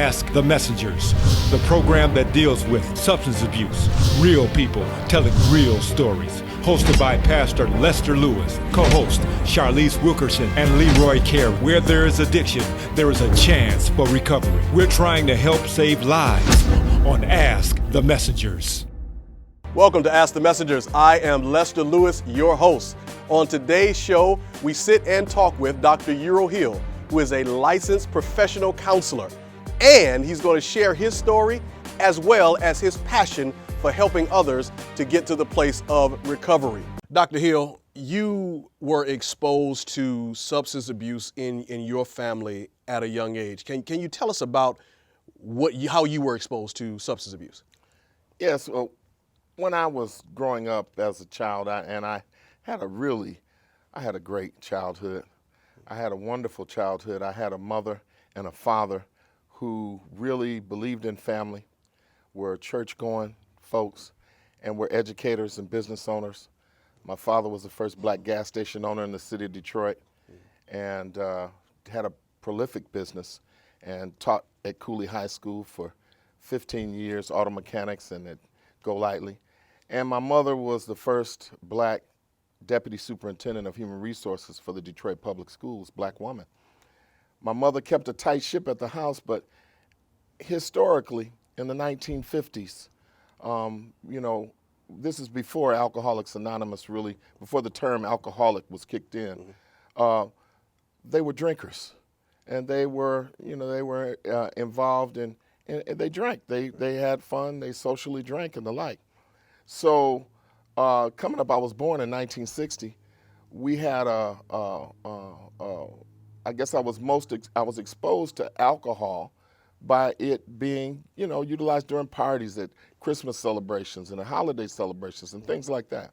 Ask the Messengers, the program that deals with substance abuse, real people telling real stories. Hosted by Pastor Lester Lewis, co-host Charlize Wilkerson and Leroy Carey. Where there is addiction, there is a chance for recovery. We're trying to help save lives on Ask the Messengers. Welcome to Ask the Messengers. I am Lester Lewis, your host. On today's show, we sit and talk with Dr. Ural Hill, who is a licensed professional counselor. And he's going to share his story as well as his passion for helping others to get to the place of recovery. Dr. Hill, you were exposed to substance abuse in your family at a young age. Can you tell us about how you were exposed to substance abuse? Yes, well, when I was growing up as a child, I had a great childhood. I had a wonderful childhood. I had a mother and a father who really believed in family, were church-going folks, and were educators and business owners. My father was the first black gas station owner in the city of Detroit, and had a prolific business and taught at Cooley High School for 15 years, auto mechanics, and at Go Lightly. And my mother was the first black deputy superintendent of human resources for the Detroit Public Schools, black woman. My mother kept a tight ship at the house, but historically, in the 1950s, this is before Alcoholics Anonymous really, before the term alcoholic was kicked in. They were drinkers, and they were involved in, and they drank. They had fun. They socially drank and the like. So coming up, I was born in 1960. We had I guess I was exposed to alcohol by it being, utilized during parties at Christmas celebrations and holiday celebrations and things like that.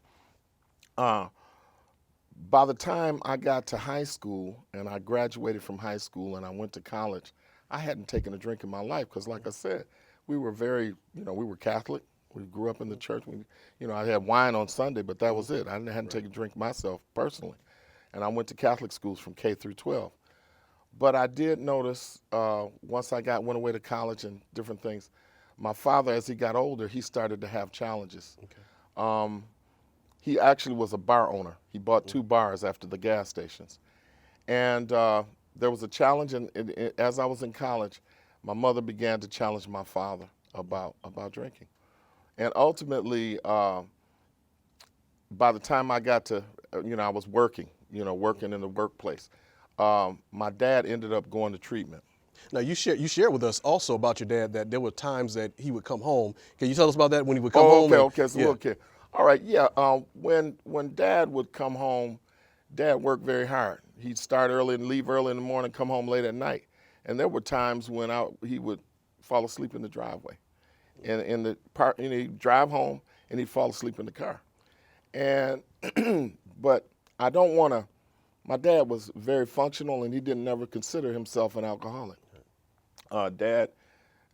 By the time I got to high school and I graduated from high school and I went to college, I hadn't taken a drink in my life because, like I said, we were we were Catholic. We grew up in the church. I had wine on Sunday, but that was it. I hadn't taken a drink myself personally. And I went to Catholic schools from K through 12. But I did notice once I went away to college and different things, my father, as he got older, he started to have challenges. Okay. He actually was a bar owner. He bought 2 bars after the gas stations. And there was a challenge, and as I was in college, my mother began to challenge my father about drinking. And ultimately, by the time I got to, I was working in the workplace. My dad ended up going to treatment. Now, you shared with us also about your dad that there were times that he would come home. Can you tell us about that when he would come home? Okay. All right, yeah. When Dad would come home, Dad worked very hard. He'd start early and leave early in the morning, come home late at night. And there were times when he would fall asleep in the driveway. He'd drive home and he'd fall asleep in the car. And but I don't want to. My dad was very functional, and he didn't never consider himself an alcoholic. Dad,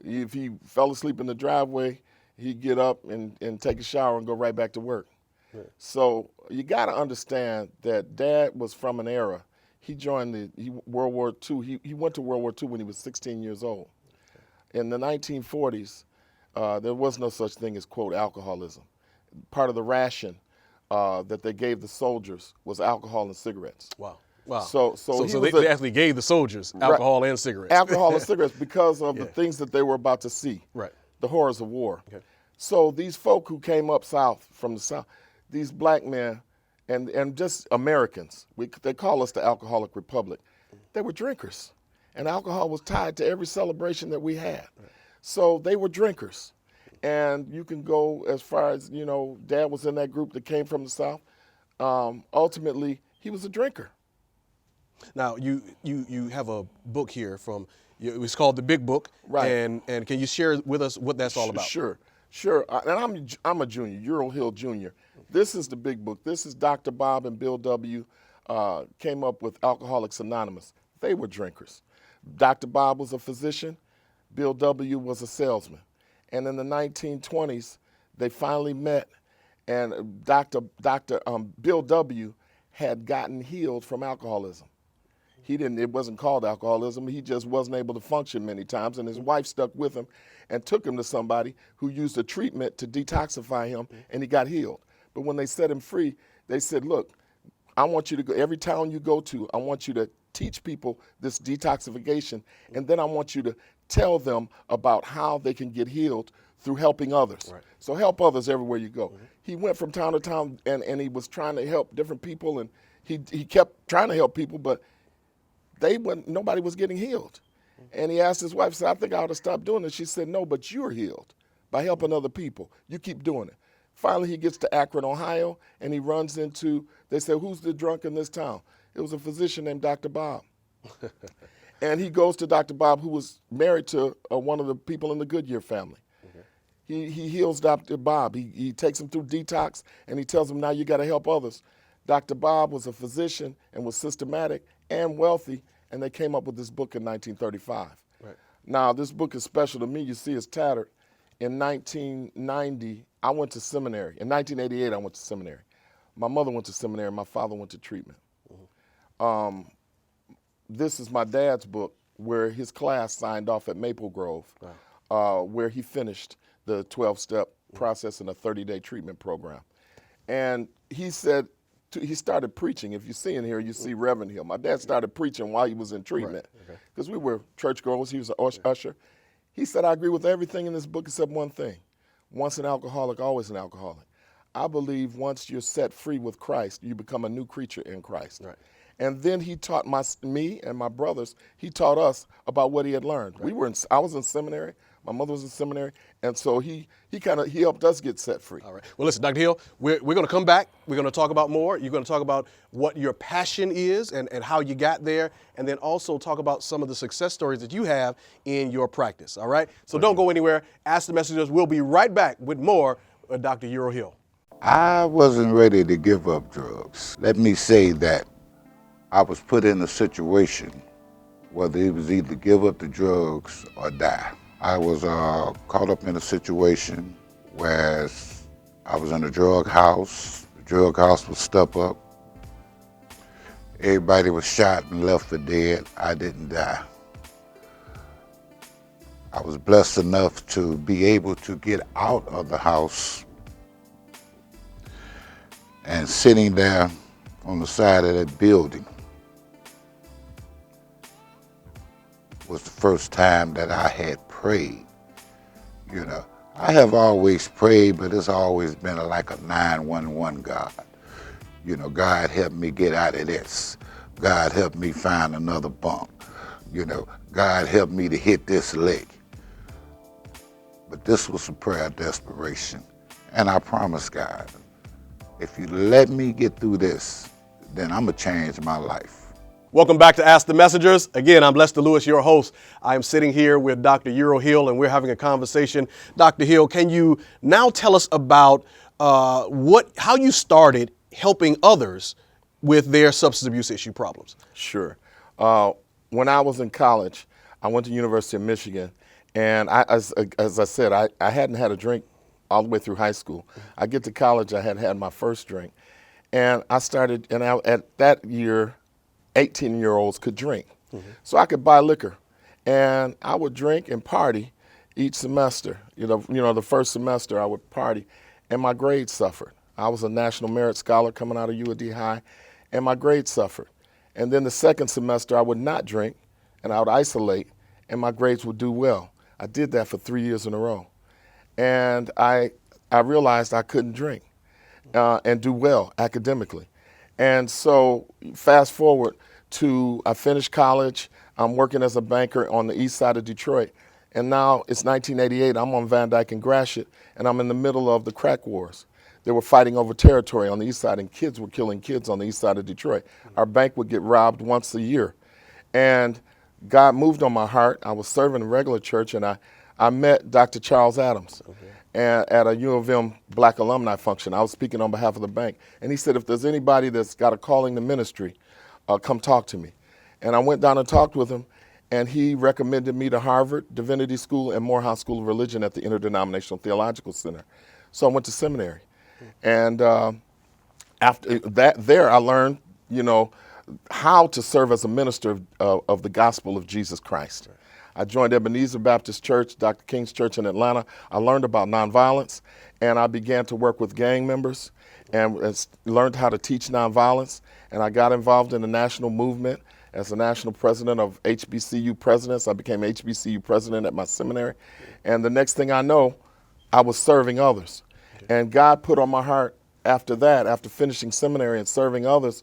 if he fell asleep in the driveway, he'd get up and take a shower and go right back to work. Right. So you got to understand that Dad was from an era. He joined World War II. He went to World War II when he was 16 years old. Okay. In the 1940s, there was no such thing as, quote, alcoholism. Part of the ration that they gave the soldiers was alcohol and cigarettes. Wow. So they actually gave the soldiers alcohol and cigarettes. Alcohol and cigarettes because of the things that they were about to see. Right. The horrors of war. Okay. So these folk who came up south from the south, these black men and just Americans, they call us the Alcoholic Republic. They were drinkers. And alcohol was tied to every celebration that we had. Right. So they were drinkers. And you can go as far as, Dad was in that group that came from the South. Ultimately, he was a drinker. Now, you have a book here it's called The Big Book. Right. And can you share with us what that's all about? Sure. And I'm a junior, Ural Hill Jr. This is The Big Book. This is Dr. Bob and Bill W. Came up with Alcoholics Anonymous. They were drinkers. Dr. Bob was a physician. Bill W. was a salesman. And in the 1920s, they finally met, and Dr. Bill W. had gotten healed from alcoholism. It wasn't called alcoholism. He just wasn't able to function many times, and his wife stuck with him and took him to somebody who used a treatment to detoxify him, and he got healed. But when they set him free, they said, look, I want you to go, every town you go to, I want you to teach people this detoxification, and then I want you to tell them about how they can get healed through helping others. Right. So help others everywhere you go. He went from town to town, and he was trying to help different people, and he kept trying to help people, but nobody was getting healed. And he asked his wife, said, I think I ought to stop doing this. She said, no, but you're healed by helping other people. You keep doing it. Finally, he gets to Akron, Ohio, and he runs into, they said, who's the drunk in this town? It was a physician named Dr. Bob. And he goes to Dr. Bob, who was married to one of the people in the Goodyear family. He heals Dr. Bob. He takes him through detox, and he tells him, now you got to help others. Dr. Bob was a physician and was systematic and wealthy, and they came up with this book in 1935. Right. Now, this book is special to me. You see it's tattered. In 1990, I went to seminary. In 1988, I went to seminary. My mother went to seminary. My father went to treatment. This is my dad's book where his class signed off at Maple Grove, where he finished the 12-step process in a 30-day treatment program. And he said, he started preaching. If you see in here, you see Reverend Hill. My dad started preaching while he was in treatment because we were churchgoers. He was an usher. He said, I agree with everything in this book except one thing. Once an alcoholic, always an alcoholic. I believe once you're set free with Christ, you become a new creature in Christ. Right. And then he taught me and my brothers, he taught us about what he had learned. Right. I was in seminary. My mother was in seminary, and so he helped us get set free. All right. Well, listen, Dr. Hill, we're going to come back. We're going to talk about more. You're going to talk about what your passion is and how you got there, and then also talk about some of the success stories that you have in your practice. All right? So don't go anywhere. Ask the Messengers. We'll be right back with more of Dr. Ural Hill. I wasn't ready to give up drugs. Let me say that I was put in a situation whether it was either give up the drugs or die. I was caught up in a situation where I was in a drug house. The drug house was stuck up. Everybody was shot and left for dead. I didn't die. I was blessed enough to be able to get out of the house, and sitting there on the side of that building was the first time that I had prayed. You know, I have always prayed, but it's always been like a 911 God. You know, God help me get out of this. God help me find another bunk. You know, God help me to hit this lick. But this was a prayer of desperation. And I promised God, if you let me get through this, then I'm gonna change my life. Welcome back to Ask the Messengers. Again, I'm Lester Lewis, your host. I am sitting here with Dr. Ural Hill, and we're having a conversation. Dr. Hill, can you now tell us about how you started helping others with their substance abuse issue problems? Sure. When I was in college, I went to University of Michigan, and as I said, I hadn't had a drink all the way through high school. I get to college, I had had my first drink, and I started, and at that year, 18-year-olds could drink. So I could buy liquor, and I would drink and party each semester. You know, the first semester I would party, and my grades suffered. I was a National Merit Scholar coming out of UAD High, and my grades suffered. And then the second semester I would not drink, and I would isolate, and my grades would do well. I did that for 3 years in a row. And I realized I couldn't drink and do well academically. And so fast forward to I finished college. I'm working as a banker on the east side of Detroit. And now it's 1988. I'm on Van Dyke and Gratiot, and I'm in the middle of the crack wars. They were fighting over territory on the east side, and kids were killing kids on the east side of Detroit. Our bank would get robbed once a year. And God moved on my heart. I was serving a regular church, and I met Dr. Charles Adams at a U of M Black alumni function. I was speaking on behalf of the bank. And he said, if there's anybody that's got a calling to ministry, come talk to me. And I went down and talked with him, and he recommended me to Harvard Divinity School and Morehouse School of Religion at the Interdenominational Theological Center. So I went to seminary. And after that, there I learned, you know, how to serve as a minister of the gospel of Jesus Christ. I joined Ebenezer Baptist Church, Dr. King's Church in Atlanta. I learned about nonviolence, and I began to work with gang members and learned how to teach nonviolence. And I got involved in the national movement as the national president of HBCU presidents. I became HBCU president at my seminary. And the next thing I know, I was serving others. And God put on my heart after that, after finishing seminary and serving others,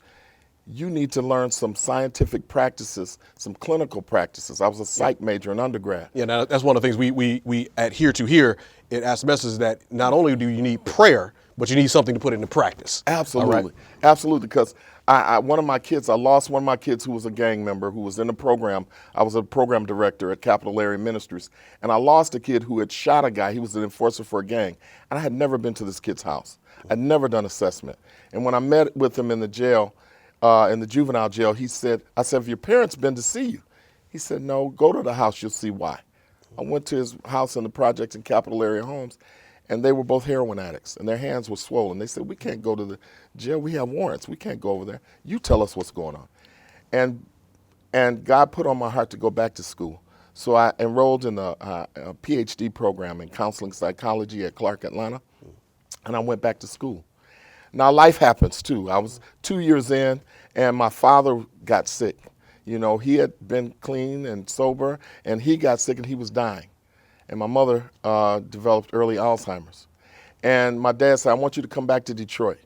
you need to learn some scientific practices, some clinical practices. I was a psych major in undergrad. Yeah, now that's one of the things we adhere to here at Ask the Message, that not only do you need prayer, but you need something to put into practice. Absolutely. All right? Absolutely. Because I lost one of my kids who was a gang member, who was in the program. I was a program director at Capital Area Ministries. And I lost a kid who had shot a guy. He was an enforcer for a gang. And I had never been to this kid's house. I'd never done assessment. And when I met with him in the jail, in the juvenile jail, I said, have your parents been to see you? He said, no, go to the house, you'll see why. I went to his house in the projects in Capital Area Homes, and they were both heroin addicts, and their hands were swollen. They said, we can't go to the jail, we have warrants, we can't go over there. You tell us what's going on. And God put on my heart to go back to school. So I enrolled in a Ph.D. program in counseling psychology at Clark, Atlanta, and I went back to school. Now, life happens too. I was 2 years in, and my father got sick. You know, he had been clean and sober, and he got sick and he was dying. And my mother developed early Alzheimer's. And my dad said, I want you to come back to Detroit.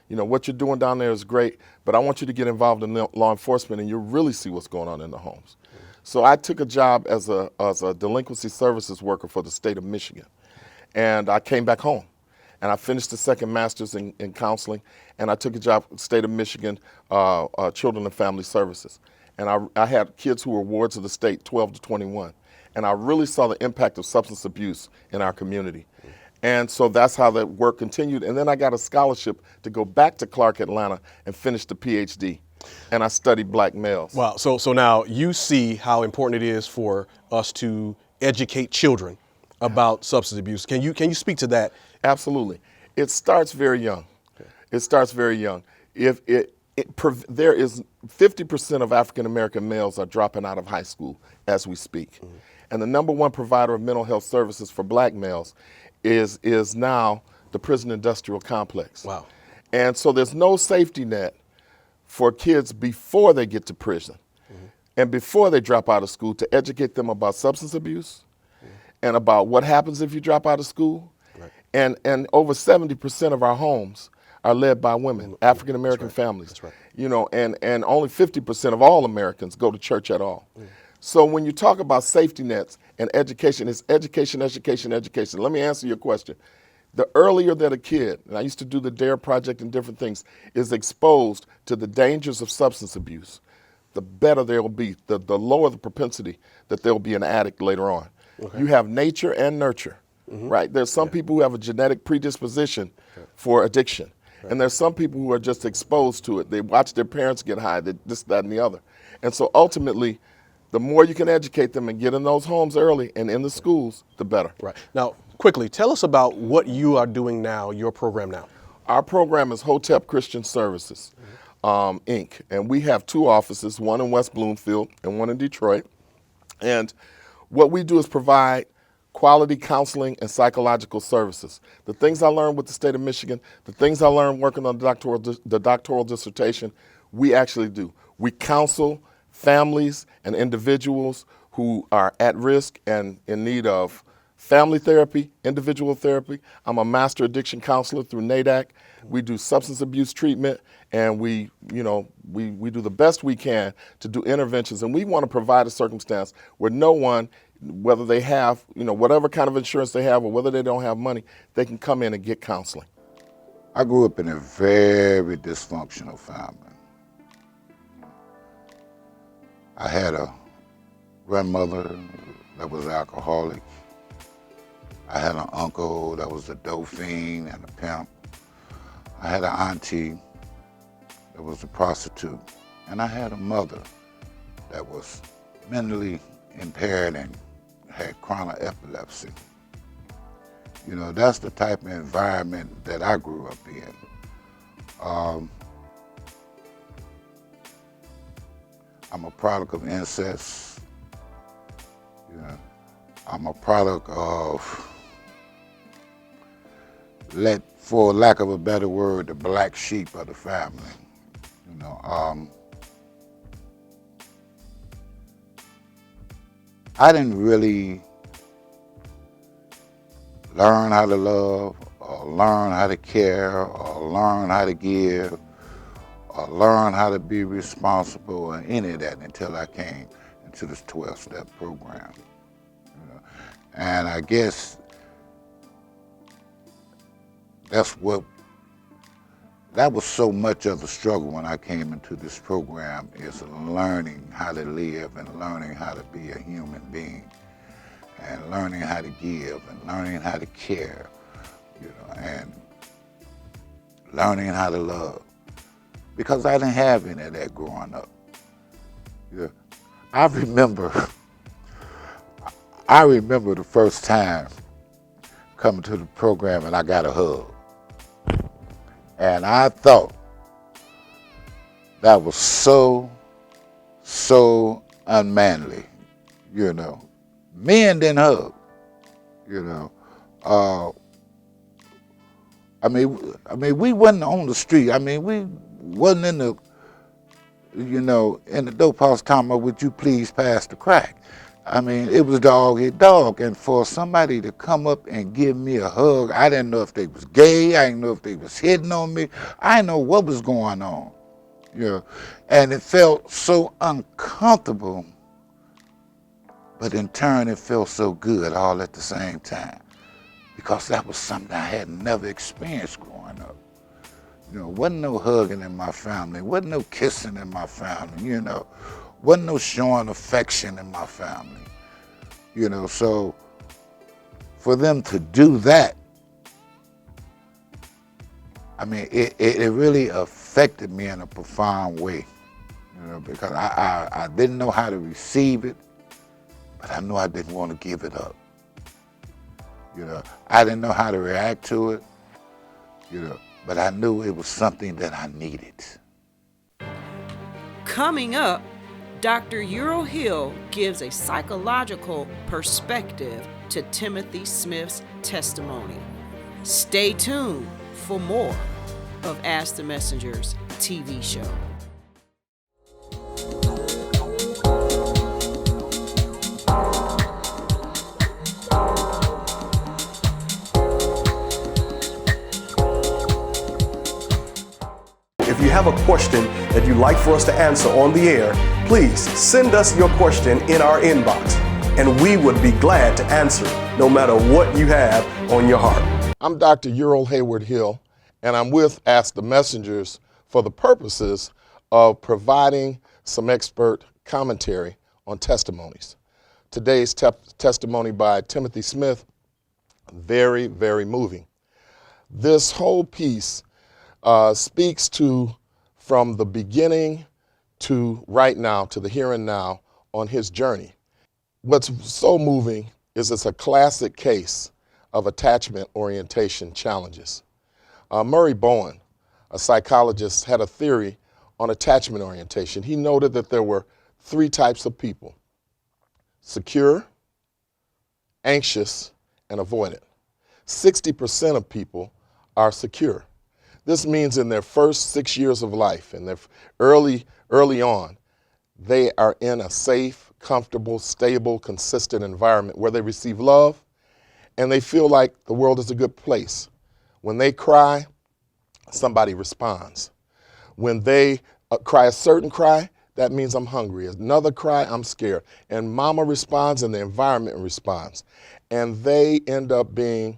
You know, what you're doing down there is great, but I want you to get involved in law enforcement and you'll really see what's going on in the homes. So I took a job as a delinquency services worker for the state of Michigan. And I came back home. And I finished the second master's in counseling, and I took a job at the state of Michigan, Children and Family Services. And I had kids who were wards of the state, 12 to 21. And I really saw the impact of substance abuse in our community. And so that's how that work continued. And then I got a scholarship to go back to Clark, Atlanta, and finish the Ph.D. And I studied black males. Wow, so now you see how important it is for us to educate children about substance abuse. Can you speak to that? Absolutely. It starts very young. Okay. It starts very young. There is 50% of African American males are dropping out of high school as we speak. Mm-hmm. And the number one provider of mental health services for black males is now the prison industrial complex. Wow. And so there's no safety net for kids before they get to prison and before they drop out of school to educate them about substance abuse and about what happens if you drop out of school. Right. And over 70% of our homes are led by women, African American families. That's right. You know, and only 50% of all Americans go to church at all. So when you talk about safety nets and education, it's education, education, education. Let me answer your question. The earlier that a kid, and I used to do the DARE project and different things, is exposed to the dangers of substance abuse, the better they'll be, the lower the propensity that they'll be an addict later on. Okay. You have nature and nurture, right? There's some people who have a genetic predisposition for addiction. Right. And there's some people who are just exposed to it. They watch their parents get high, this, that, and the other. And so ultimately, the more you can educate them and get in those homes early and in the schools, the better. Right. Now, quickly, tell us about what you are doing now, your program now. Our program is Hotep Christian Services, Inc. And we have two offices, one in West Bloomfield and one in Detroit. And what we do is provide quality counseling and psychological services. The things I learned with the state of Michigan, the things I learned working on the doctoral dissertation, we actually do. We counsel families and individuals who are at risk and in need of family therapy, individual therapy. I'm a master addiction counselor through NADAC. We do substance abuse treatment, and we do the best we can to do interventions. And we want to provide a circumstance where no one, whether they have, whatever kind of insurance they have or whether they don't have money, they can come in and get counseling. I grew up in a very dysfunctional family. I had a grandmother that was alcoholic. I had an uncle that was a dope fiend and a pimp. I had an auntie that was a prostitute. And I had a mother that was mentally impaired and had chronic epilepsy. That's the type of environment that I grew up in. I'm a product of incest. You know, I'm a product of, for lack of a better word, the black sheep of the family. You know, I didn't really learn how to love, or learn how to care, or learn how to give, or learn how to be responsible, or any of that until I came into this 12-step program. You know? And I guess that was so much of the struggle when I came into this program, is learning how to live and learning how to be a human being and learning how to give and learning how to care, you know, and learning how to love. Because I didn't have any of that growing up. Yeah. I remember the first time coming to the program and I got a hug. And I thought that was so unmanly, you know. Men didn't hug, you know. I mean, we wasn't on the street. I mean, we wasn't in the, you know, in the dope house talking about, would you please pass the crack? I mean, it was dog eat dog, and for somebody to come up and give me a hug, I didn't know if they was gay, I didn't know if they was hitting on me, I didn't know what was going on, you know, and it felt so uncomfortable, but in turn it felt so good all at the same time, because that was something I had never experienced growing up. You know, wasn't no hugging in my family, wasn't no kissing in my family, you know, wasn't no showing affection in my family. You know, so for them to do that, I mean, it really affected me in a profound way, you know, because I didn't know how to receive it, but I knew I didn't want to give it up. You know, I didn't know how to react to it, you know, but I knew it was something that I needed. Coming up, Dr. Ural Hill gives a psychological perspective to Timothy Smith's testimony. Stay tuned for more of Ask the Messenger's TV show. If you have a question that you'd like for us to answer on the air, please send us your question in our inbox, and we would be glad to answer it, no matter what you have on your heart. I'm Dr. Ural Hill, and I'm with Ask the Messengers for the purposes of providing some expert commentary on testimonies. Today's testimony by Timothy Smith, very, very moving. This whole piece speaks to, from the beginning to right now, to the here and now, on his journey. What's so moving is it's a classic case of attachment orientation challenges. Murray Bowen, a psychologist, had a theory on attachment orientation. He noted that there were 3 types of people: secure, anxious, and avoidant. 60% of people are secure. This means in their first 6 years of life, in their early on, they are in a safe, comfortable, stable, consistent environment where they receive love and they feel like the world is a good place. When they cry, somebody responds. When they cry a certain cry, that means I'm hungry. Another cry, I'm scared. And mama responds and the environment responds. And they end up being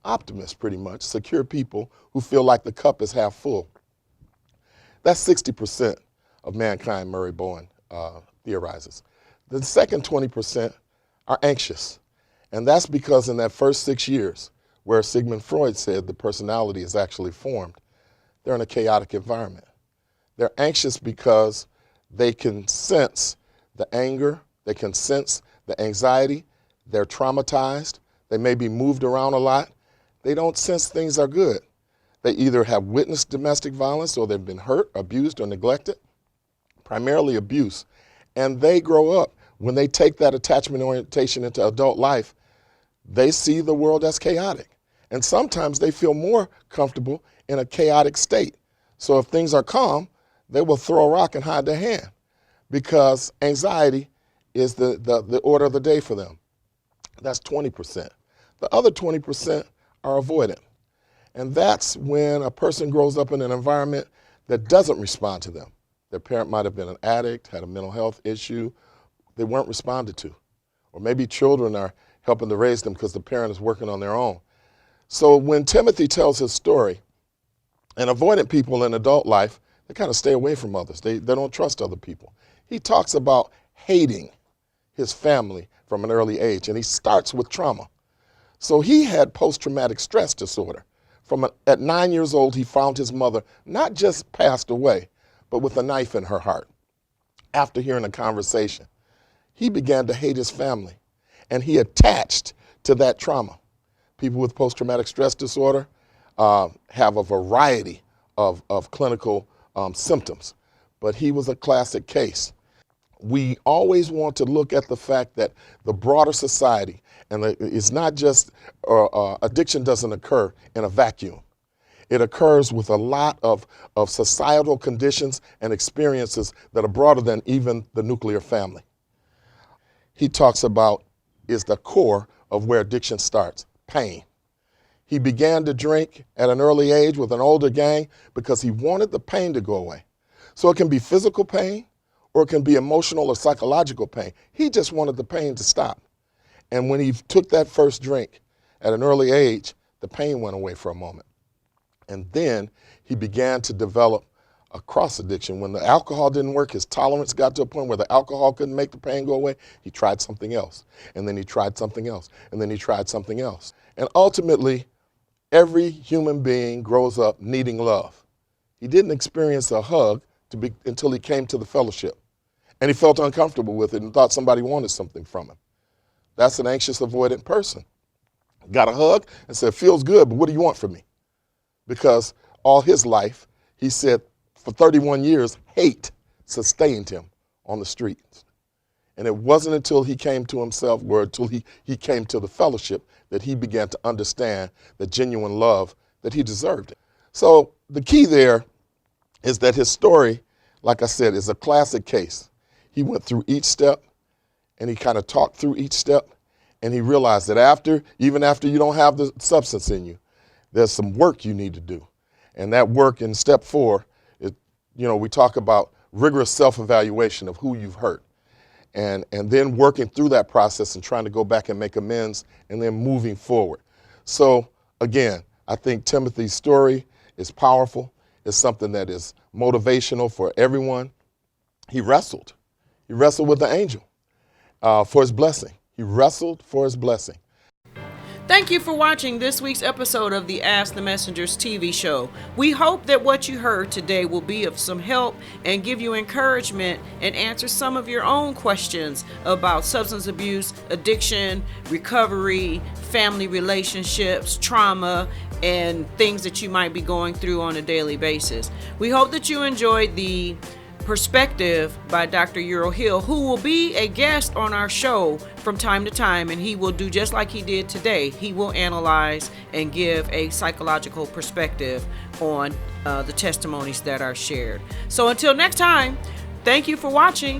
optimists, pretty much, secure people who feel like the cup is half full. That's 60% of mankind, Murray Bowen theorizes. The second 20% are anxious. And that's because in that first 6 years, where Sigmund Freud said the personality is actually formed, they're in a chaotic environment. They're anxious because they can sense the anger, they can sense the anxiety, they're traumatized, they may be moved around a lot. They don't sense things are good. They either have witnessed domestic violence or they've been hurt, abused, or neglected. primarily abuse, and they grow up. When they take that attachment orientation into adult life, they see the world as chaotic. And sometimes they feel more comfortable in a chaotic state. So if things are calm, they will throw a rock and hide their hand because anxiety is the order of the day for them. That's 20%. The other 20% are avoidant. And that's when a person grows up in an environment that doesn't respond to them. Their parent might have been an addict, had a mental health issue, they weren't responded to. Or maybe children are helping to raise them because the parent is working on their own. So when Timothy tells his story, and avoidant people in adult life, they kind of stay away from others. They don't trust other people. He talks about hating his family from an early age, and he starts with trauma. So he had post-traumatic stress disorder. At 9 years old, he found his mother not just passed away, but with a knife in her heart. After hearing a conversation, he began to hate his family, and he attached to that trauma. People with post-traumatic stress disorder have a variety of clinical symptoms, but he was a classic case. We always want to look at the fact that the broader society, and it's not just, addiction doesn't occur in a vacuum. It occurs with a lot of societal conditions and experiences that are broader than even the nuclear family. He talks about is the core of where addiction starts, pain. He began to drink at an early age with an older gang because he wanted the pain to go away. So it can be physical pain or it can be emotional or psychological pain. He just wanted the pain to stop. And when he took that first drink at an early age, the pain went away for a moment. And then he began to develop a cross addiction. When the alcohol didn't work, his tolerance got to a point where the alcohol couldn't make the pain go away. He tried something else. And then he tried something else. And then he tried something else. And ultimately, every human being grows up needing love. He didn't experience a hug until he came to the fellowship. And he felt uncomfortable with it and thought somebody wanted something from him. That's an anxious, avoidant person. Got a hug and said, feels good, but what do you want from me? Because all his life, he said, for 31 years, hate sustained him on the streets. And it wasn't until he came to himself, or until he came to the fellowship, that he began to understand the genuine love that he deserved. So the key there is that his story, like I said, is a classic case. He went through each step, and he kind of talked through each step, and he realized that even after you don't have the substance in you, there's some work you need to do. And that work in step 4, we talk about rigorous self-evaluation of who you've hurt. And then working through that process and trying to go back and make amends and then moving forward. So again, I think Timothy's story is powerful. It's something that is motivational for everyone. He wrestled. He wrestled with the angel for his blessing. He wrestled for his blessing. Thank you for watching this week's episode of the Ask the Messengers TV show. We hope that what you heard today will be of some help and give you encouragement and answer some of your own questions about substance abuse, addiction, recovery, family relationships, trauma, and things that you might be going through on a daily basis. We hope that you enjoyed the perspective by Dr. Ural Hill, who will be a guest on our show from time to time, and he will do just like he did today. He will analyze and give a psychological perspective on the testimonies that are shared. So until next time, thank you for watching.